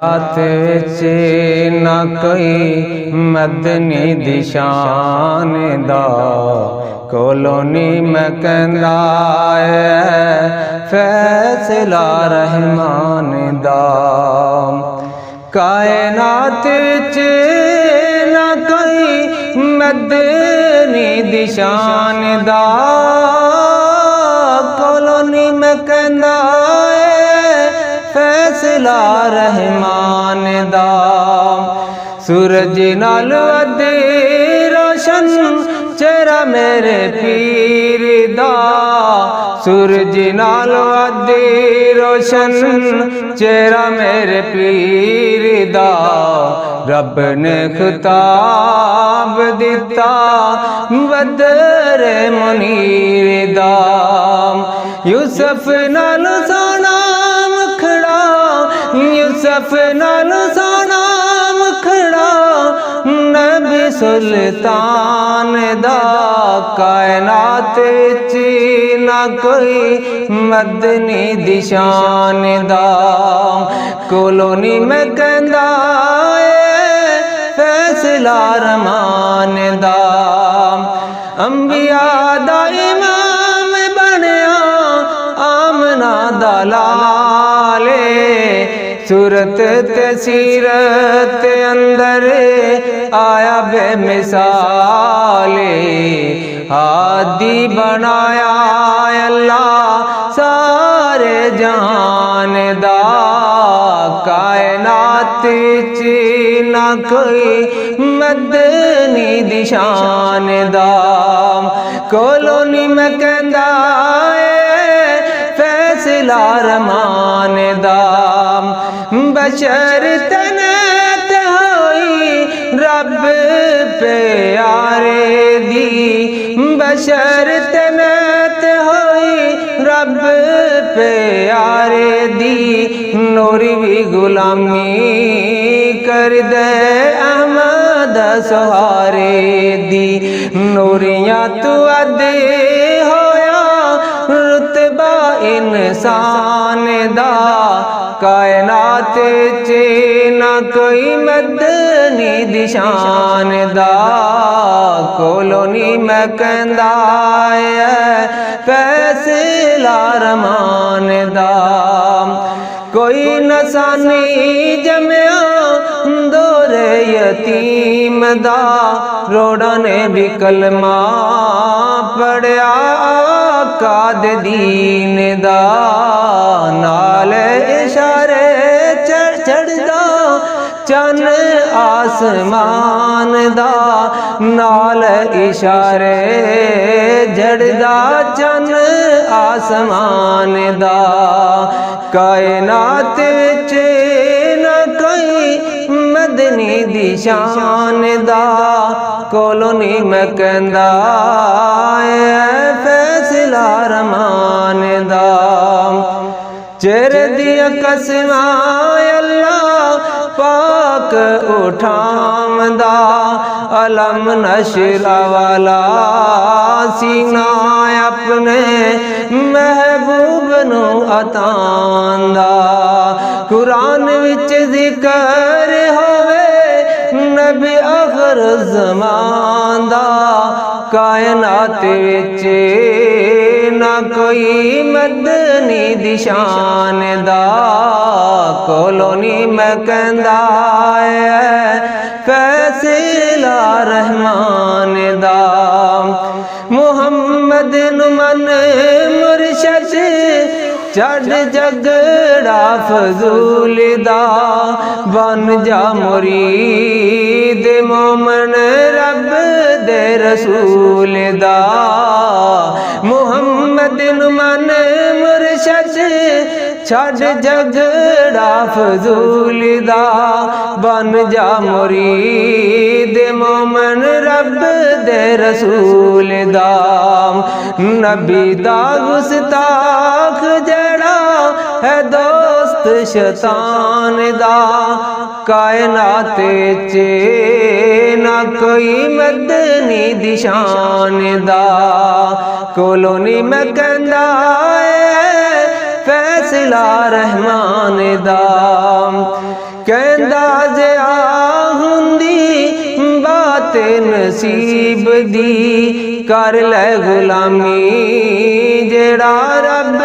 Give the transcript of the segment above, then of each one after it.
रात विच ना कोई मदनी दिशान दा कोलोनी में कहंदा है फैसला रहमान दा। कायनात विच ना कोई मदनी दिशान दा कोलोनी में कहंदा फैसला रहमान दा। सूरज नाल अदे रोशन चेहरा मेरे पीर दा सूरज नाल अदे रोशन चेहरा मेरे पीर दा। रब ने खिताब दिता बदर मुनीर दा। यूसुफ नाल सोना मुखड़ा यूसुफ नाल सोना मुखड़ा नबी सुल्तान दा। कायनात विच ना कोई मदनी दिशान दा कोलोनी में कहंदा फैसला रहमान दा। अंबिया दा इमाम बनया आमना दा लाले सूरत ते सीरत अंदर आया बेमिसाले। हादी बनाया अल्लाह सारे जहान दा। कायनात विच ना कोई मदनी दिशान दा कोलोनी में कहंदा फैसला रहमान दा। बशर तनत होई रब प्यारे दी बशर तनत होई रब प्यारे दी। नूरी भी गुलामी कर दे अहमद सहारे दी। नूरियां तू अदे होया रुतबा इंसान दा। कायनात विच ना कोई मदनी दिशान दा कोलोनी में कहंदा फैसला रहमान दा। कोई नसानी जमया दोरे यतीम दा रोड़ा ने भी कलमा पढ़िया काद दीन दा। नाल इशारे चढ़ चढ़दा चन आसमान दा नाल इशारे जड़दा चन आसमान दा। कायनात विच ना कोई मदनी दिशान दा कोलोनी में कहंदा फैसला रहमान दा। चेहरे दिया कसमा अल्लाह पाक उठामदा अलम नशरा वाला सीना अपने महबूब नू अतांदा। कुरान विच जिक्र होवे नबी आखिर ज़मान दा। कायनात विच ना कोई मदनी दिशान दा कोलोनी में कहंदा फैसला रहमान दा। मुहम्मद नु मन मुर्शद चढ़ जगड़ा फजूल दा बन जा मुरीद मोमन रब दे रसूल दा। मुहम्मद नु मन मुर्शद छड़ जगड़ा फजूल दा बन जा मुरीद मोमन रब दे रसूल दा। नबी दा गुस्ताख जड़ा है दोस्त शैतान दा। कायनात च ना कोई मदनी दिशान दा कोलोनी में कहंदा फैसला रहमान दा। कहंदा जे आ हुंदी बात नसीब दी कर ले गुलामी जेड़ा रब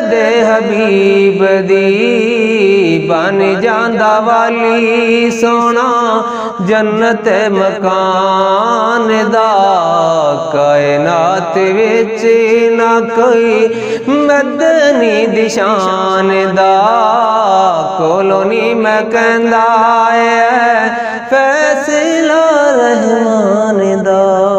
दे हबीब दी बन जांदा वाली सोना जन्नत मकान दा कायनात विच ना कोई मदनी दिशान दा कोलोनी मैं कहंदा है फैसला रहमान दा।